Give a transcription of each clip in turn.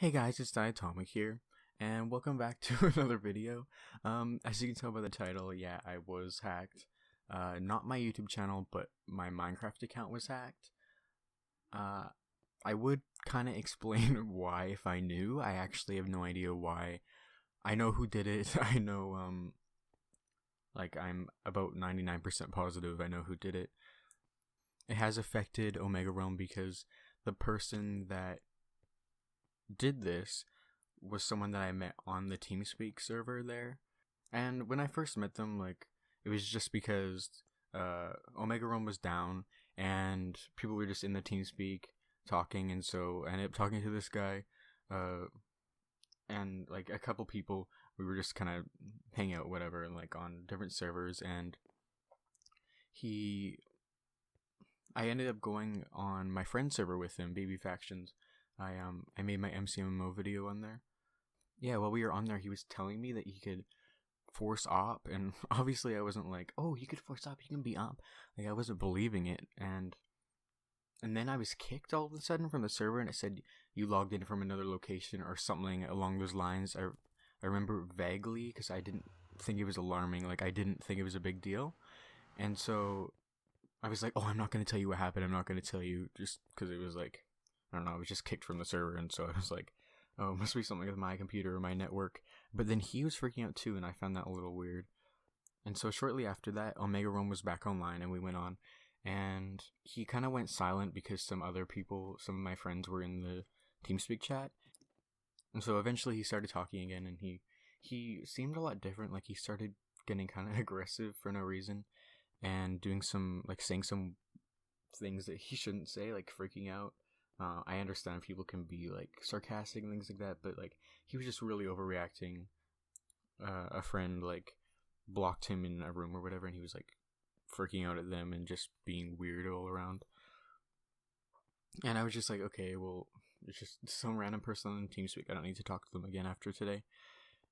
Hey guys, it's Diatomic here, and welcome back to another video. As you can tell by the title, yeah, I was hacked. Not my YouTube channel, but my Minecraft account was hacked. I would kind of explain why if I knew. I actually have no idea why. I know who did it. I know, like I'm about 99% positive I know who did it. It has affected Omega Realm because the person that did this was someone that I met on the TeamSpeak server there. And when I first met them, like, it was just because Omega Realm was down and people were just in the TeamSpeak talking, and so I ended up talking to this guy, and like a couple people, we were just kind of hanging out, whatever, like on different servers, and I ended up going on my friend's server with him, Baby Factions. I made my MCMMO video on there. Yeah, while we were on there, he was telling me that he could force op, and obviously I wasn't like, oh, you could force op, you can be op. Like, I wasn't believing it, and then I was kicked all of a sudden from the server, and it said you logged in from another location or something along those lines. I remember vaguely because I didn't think it was alarming. Like, I didn't think it was a big deal, and so I was like, oh, I'm not going to tell you what happened. I'm not going to tell you, just because it was like, I don't know, I was just kicked from the server, and so I was like, oh, it must be something with my computer or my network. But then he was freaking out too, and I found that a little weird. And so shortly after that, Omega Realm was back online, and we went on, and he kind of went silent because some other people, some of my friends were in the TeamSpeak chat. And so eventually he started talking again, and he seemed a lot different. Like, he started getting kind of aggressive for no reason, and doing some, like, saying some things that he shouldn't say, like freaking out. I understand people can be like sarcastic and things like that, but like, he was just really overreacting. A friend like blocked him in a room or whatever, and he was like freaking out at them and just being weird all around. And I was just like, okay, well, it's just some random person on TeamSpeak. I don't need to talk to them again after today.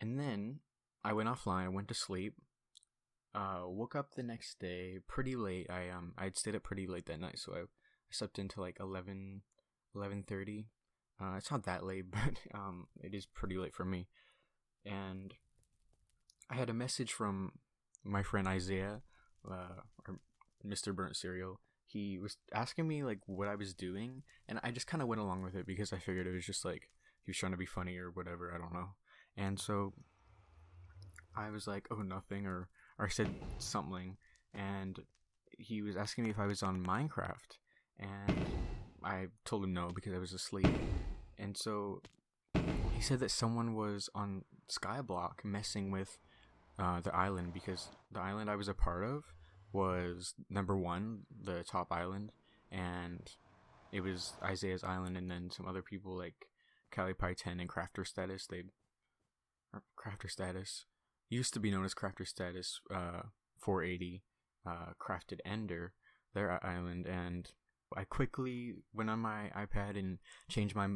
And then I went offline. I went to sleep. Woke up the next day pretty late. I'd stayed up pretty late that night, so I slept until like 11:30. It's not that late, but it is pretty late for me. And I had a message from my friend Isaiah, or Mr. Burnt Cereal. He was asking me like what I was doing, and I just kind of went along with it because I figured it was just like he was trying to be funny or whatever. I don't know. And so I was like, oh, nothing, or I said something, and he was asking me if I was on Minecraft, and I told him no because I was asleep. And so he said that someone was on Skyblock messing with the island, because the island I was a part of was number 1, the top island, and it was Isaiah's island, and then some other people like CaliPy10 and Crafter Status, Crafter Status used to be known as Crafter Status 480, Crafted Ender, their island. And I quickly went on my iPad and changed my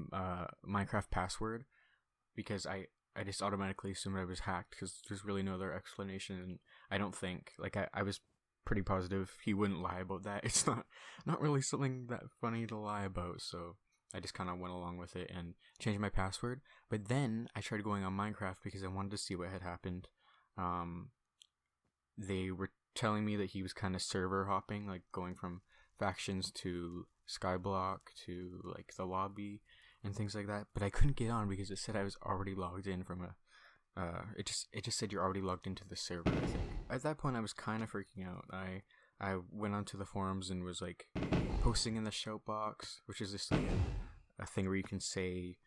Minecraft password because I just automatically assumed I was hacked because there's really no other explanation. And I don't think, like, I was pretty positive he wouldn't lie about that. It's not really something that funny to lie about, so I just kind of went along with it and changed my password. But then I tried going on Minecraft because I wanted to see what had happened. They were telling me that he was kind of server hopping, like going from factions to Skyblock to like the lobby and things like that. But I couldn't get on because it said I was already logged in from a. It just said you're already logged into the server, I think. At that point, I was kind of freaking out. I went onto the forums and was like posting in the shout box, which is just like a thing where you can say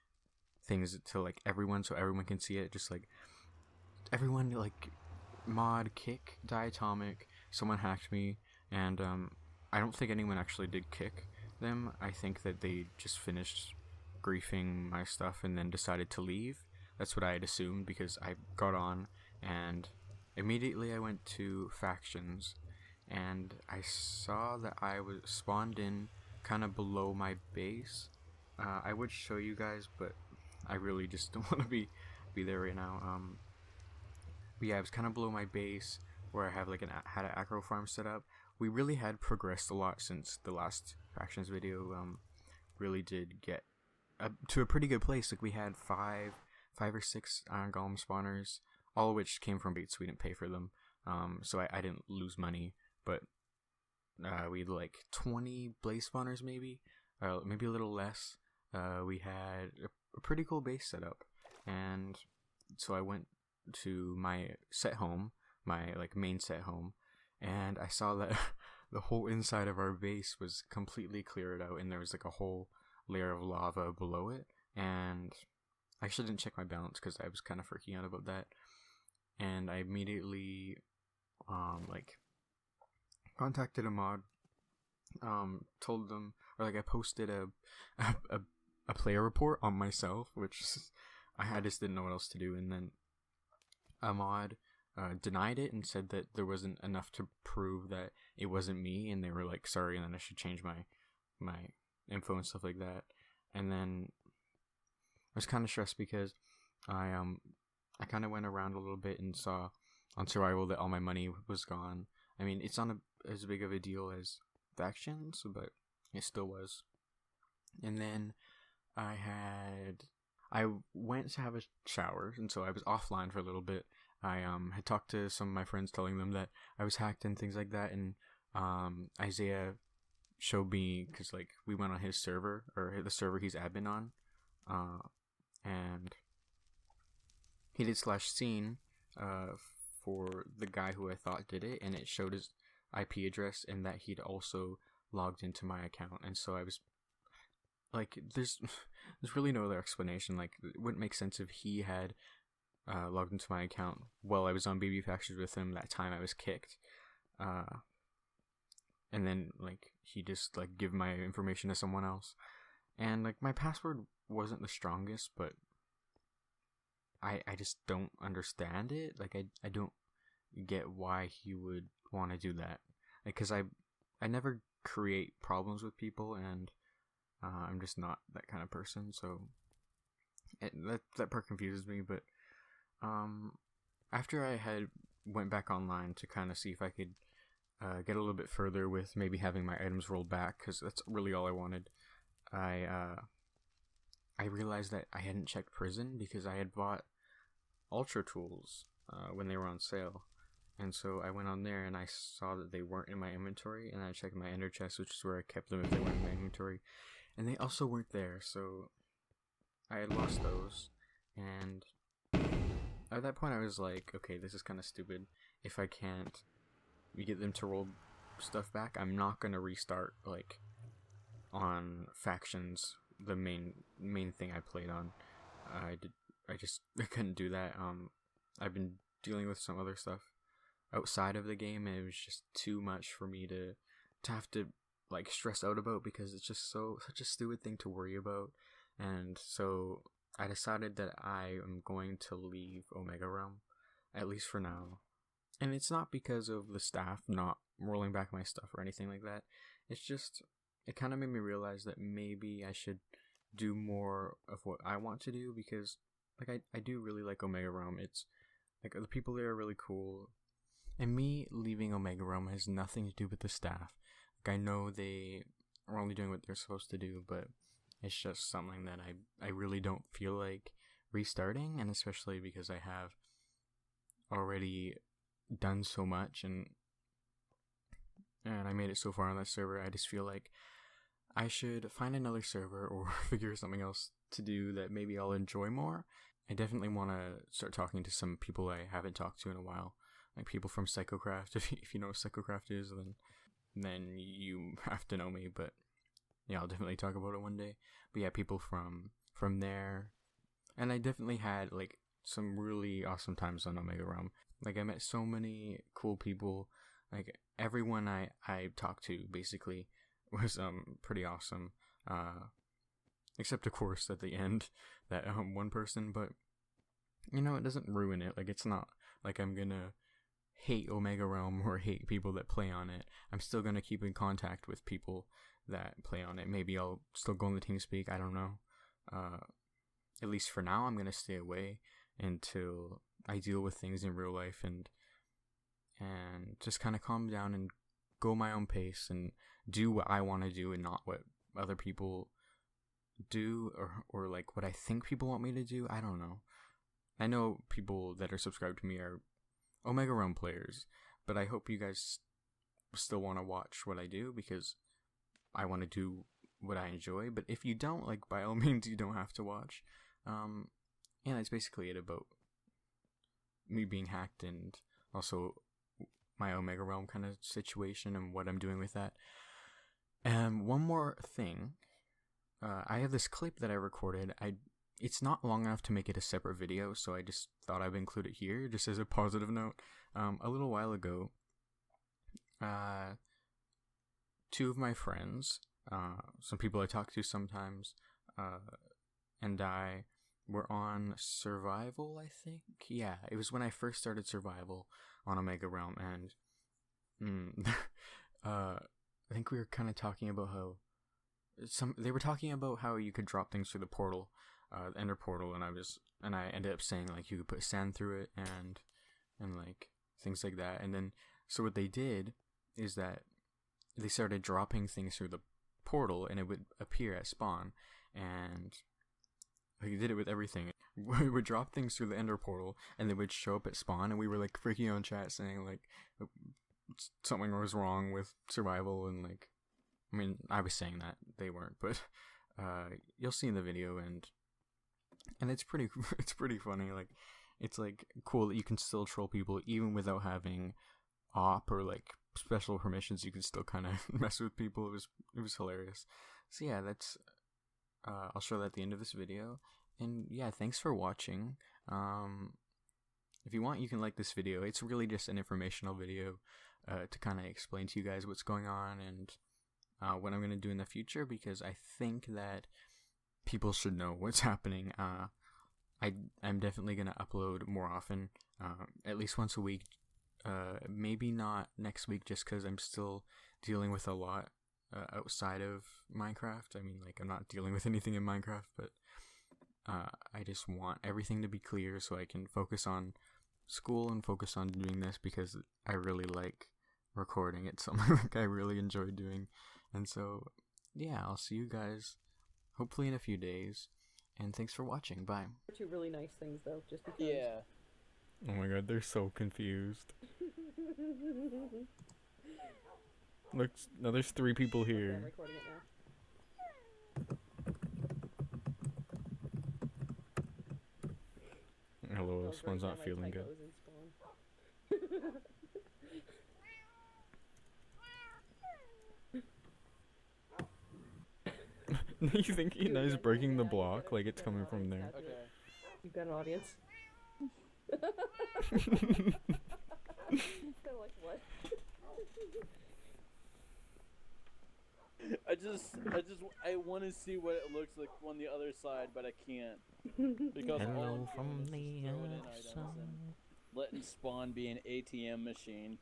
things to like everyone so everyone can see it. Just like everyone, like, mod kick Diatomic. Someone hacked me, and I don't think anyone actually did kick them. I think that they just finished griefing my stuff and then decided to leave. That's what I had assumed because I got on and immediately I went to factions and I saw that I was spawned in kind of below my base. I would show you guys, but I really just don't want to be there right now. But yeah, it was kind of below my base where I have like had an acro farm set up. We really had progressed a lot since the last factions video. Really did get to a pretty good place. Like we had five or six Iron Golem spawners, all of which came from bait, so we didn't pay for them. So I didn't lose money, but we had like 20 blaze spawners, maybe a little less. We had a pretty cool base setup, and so I went to my set home, my like main set home, and I saw that the whole inside of our base was completely cleared out, and there was like a whole layer of lava below it. And I actually didn't check my balance because I was kind of freaking out about that. And I immediately like contacted a mod, told them, or like I posted a player report on myself, which I just didn't know what else to do. And then a mod denied it and said that there wasn't enough to prove that it wasn't me, and they were like sorry, and then I should change my info and stuff like that. And then I was kind of stressed because I kind of went around a little bit and saw on survival that all my money was gone. I mean, it's not as big of a deal as factions, but it still was. And then I went to have a shower, and so I was offline for a little bit. I had talked to some of my friends, telling them that I was hacked and things like that, and Isaiah showed me, because like we went on his server, or the server he's admin on, and he did /scene for the guy who I thought did it, and it showed his IP address and that he'd also logged into my account. And so I was like, there's really no other explanation. Like, it wouldn't make sense if he had logged into my account while I was on Baby Factions with him that time I was kicked, and then like he just like give my information to someone else. And like my password wasn't the strongest, but I just don't understand it. Like I don't get why he would want to do that. Like, cause I never create problems with people, and I'm just not that kind of person. So that part confuses me. But after I had went back online to kind of see if I could get a little bit further with maybe having my items rolled back, because that's really all I wanted, I realized that I hadn't checked prison because I had bought Ultra Tools when they were on sale. And so I went on there and I saw that they weren't in my inventory, and I checked my ender chest, which is where I kept them if they weren't in my inventory, and they also weren't there. So I had lost those, and at that point I was like, okay, this is kind of stupid. If I can't get them to roll stuff back, I'm not gonna restart like on factions, the main thing I played on. I couldn't do that. I've been dealing with some other stuff outside of the game, and it was just too much for me to have to like stress out about, because it's just such a stupid thing to worry about. And so I decided that I am going to leave Omega Realm, at least for now. And it's not because of the staff not rolling back my stuff or anything like that. It's just, it kind of made me realize that maybe I should do more of what I want to do, because like I do really like Omega Realm. It's like the people there are really cool, and me leaving Omega Realm has nothing to do with the staff. Like, I know they are only doing what they're supposed to do, but it's just something that I really don't feel like restarting, and especially because I have already done so much, and I made it so far on that server. I just feel like I should find another server or figure something else to do that maybe I'll enjoy more. I definitely want to start talking to some people I haven't talked to in a while, like people from Psychocraft. If you know what Psychocraft is, then you have to know me. But yeah, I'll definitely talk about it one day. But yeah, people from there, and I definitely had like some really awesome times on Omega Realm. Like, I met so many cool people. Like, everyone I talked to basically was pretty awesome. Except of course at the end, that one person. But you know, it doesn't ruin it. Like, it's not like I'm gonna hate Omega Realm or hate people that play on it. I'm still gonna keep in contact with people that play on it. Maybe I'll still go on the TeamSpeak. I don't know. At least for now, I'm gonna stay away until I deal with things in real life, and just kind of calm down and go my own pace and do what I want to do, and not what other people do, or like what I think people want me to do. I don't know. I know people that are subscribed to me are Omega Realm players, but I hope you guys still want to watch what I do because I want to do what I enjoy. But if you don't, like, by all means, you don't have to watch. Yeah, that's basically it about me being hacked and also my Omega Realm kind of situation and what I'm doing with that. And one more thing, I have this clip that I recorded. It's not long enough to make it a separate video, so I just thought I'd include it here, just as a positive note. A little while ago, two of my friends, some people I talk to sometimes, and I were on Survival, I think? Yeah, it was when I first started Survival on Omega Realm, and I think we were kind of talking about how they were talking about how you could drop things through the portal, the Ender portal, and I ended up saying like you could put sand through it and like things like that. And then so what they did is that they started dropping things through the portal, and it would appear at spawn, and like, they did it with everything. We would drop things through the Ender portal, and they would show up at spawn, and we were like freaking out in chat saying like something was wrong with Survival, and like, I mean, I was saying that, they weren't, but you'll see in the video, and it's pretty funny. Like, it's like cool that you can still troll people even without having op or like special permissions. You can still kind of mess with people. It was hilarious. So yeah, that's I'll show that at the end of this video. And yeah, thanks for watching. If you want, you can like this video. It's really just an informational video to kind of explain to you guys what's going on and what I'm going to do in the future, because I think that people should know what's happening. I'm definitely going to upload more often, at least once a week. Maybe not next week, just because I'm still dealing with a lot outside of Minecraft. I mean, like, I'm not dealing with anything in Minecraft, but I just want everything to be clear so I can focus on school and focus on doing this, because I really like recording. It's something like I really enjoy doing. And so, yeah, I'll see you guys hopefully in a few days. And thanks for watching. Bye. Two really nice things, though, just because. Yeah. Oh my god, they're so confused. Look, now there's 3 people Okay, I'm here. recording it now. Hello, I'll Spawn's write not down my feeling good. typos in Spawn. You think he knows breaking the block like it's coming from there? Okay. You've got an audience. They're like, what? I want to see what it looks like on the other side, but I can't because all I'm Hello doing from is just the throwing in items and letting Spawn be an ATM machine.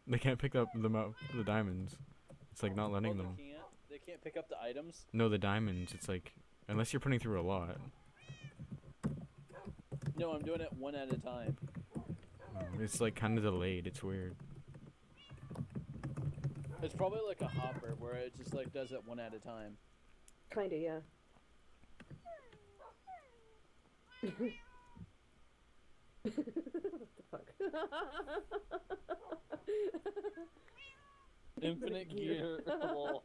They can't pick up the diamonds. It's like not letting them. They can't pick up the items. No, the diamonds. It's like, unless you're putting through a lot. No, I'm doing it one at a time. It's like kind of delayed. It's weird. It's probably like a hopper where it just like does it one at a time. Kinda, yeah. What the fuck? Infinite gear. Lol.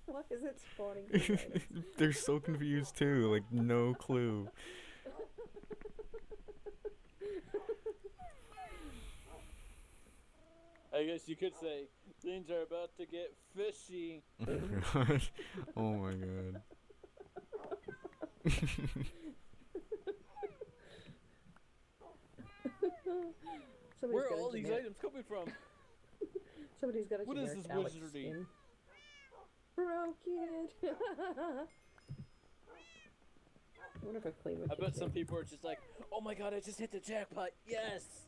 Why is it spawning? these items? They're so confused too. Like, no clue. I guess you could say things are about to get fishy. Oh my god. Where are all these items coming from? Somebody's got a What is generic this Alex wizardry? skin. Broke it. I wonder if I've played with I bet it some today. people are just like, oh my god, I just hit the jackpot, yes!